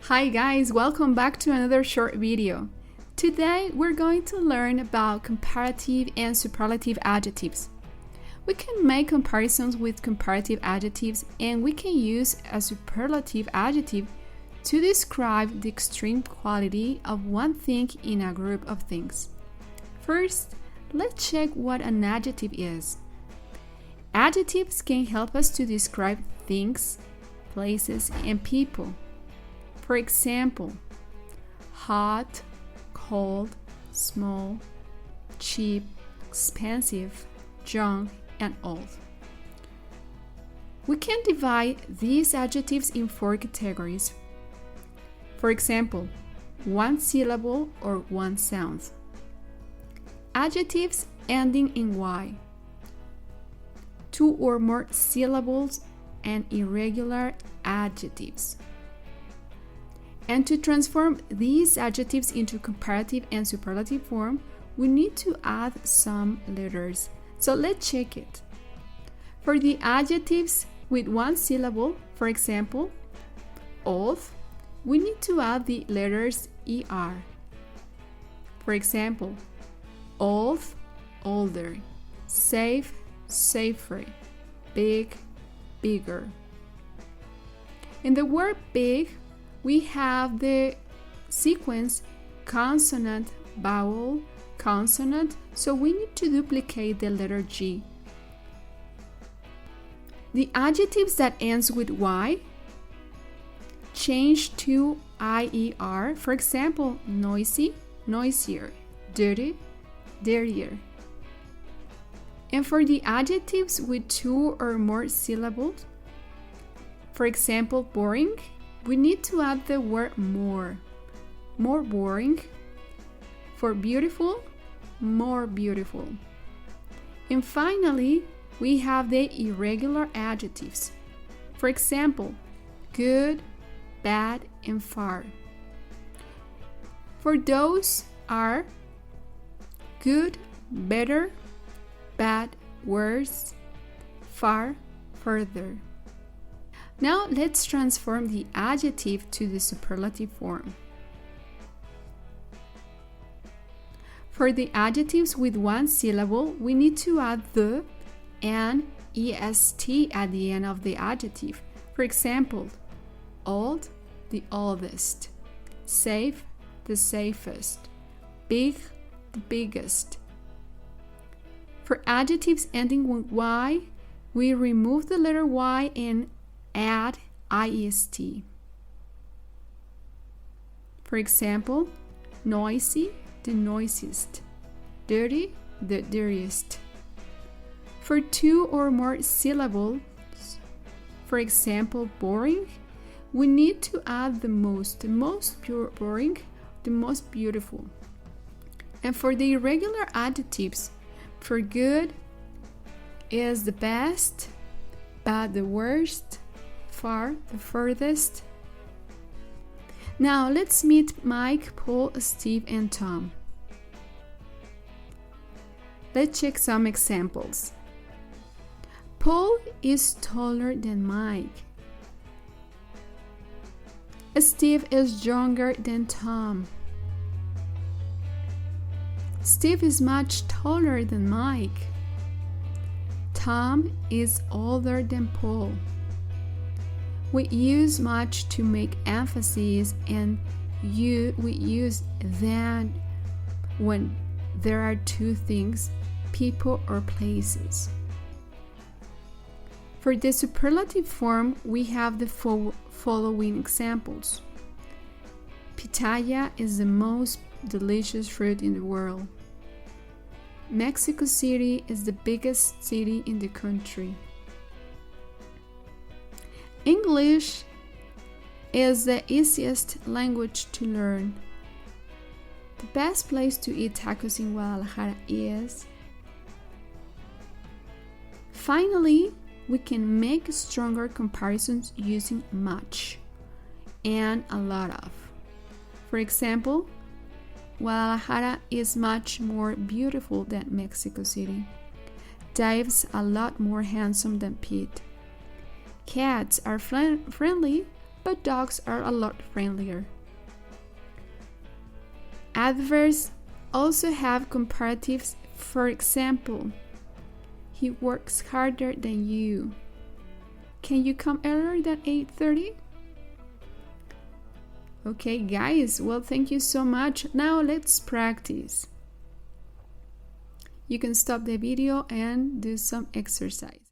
Hi guys, welcome back to another short video. Today we're going to learn about comparative and superlative adjectives. We can make comparisons with comparative adjectives and we can use a superlative adjective to describe the extreme quality of one thing in a group of things. First, let's check what an adjective is. Adjectives can help us to describe things, places, and people. For example, hot, cold, small, cheap, expensive, young, and old. We can divide these adjectives in 4 categories. For example, one syllable or one sound. Adjectives ending in Y. 2 or more syllables and irregular adjectives. And to transform these adjectives into comparative and superlative form, we need to add some letters. So let's check it. For the adjectives with one syllable, for example, old, we need to add the letters ER. For example, old, older, safe, safer, big, bigger. In the word big, we have the sequence consonant, vowel, consonant, so we need to duplicate the letter G. The adjectives that ends with Y change to IER. For example, noisy, noisier, dirty, dirtier. And for the adjectives with 2 or more syllables, for example, boring, we need to add the word more. More boring. For beautiful, more beautiful. And finally, we have the irregular adjectives. For example, good, bad, and far. For those are good, better, bad, worse, far, further. Now let's transform the adjective to the superlative form. For the adjectives with one syllable, we need to add the and est at the end of the adjective. For example, old, the oldest, safe, the safest, big, the biggest. For adjectives ending with Y, we remove the letter Y and add IEST. For example, noisy, the noisiest, dirty, the dirtiest. For 2 or more syllables, for example, boring, we need to add the most boring, the most beautiful. And for the irregular adjectives, for good is the best, bad the worst, far the furthest. Now let's meet Mike, Paul, Steve, and Tom. Let's check some examples. Paul is taller than Mike. Steve is younger than Tom. Steve is much taller than Mike. Tom is older than Paul. We use much to make emphasis, and we use than when there are 2 things, people or places. For the superlative form, we have the following examples. Pitaya is the most delicious fruit in the world. Mexico City is the biggest city in the country. English is the easiest language to learn. The best place to eat tacos in Guadalajara is. Finally, we can make stronger comparisons using much and a lot of. For example, Guadalajara is much more beautiful than Mexico City. Dave's a lot more handsome than Pete. Cats are friendly, but dogs are a lot friendlier. Adverbs also have comparatives. For example, he works harder than you. Can you come earlier than 8:30? Okay, guys, well, thank you so much. Now let's practice. You can stop the video and do some exercise.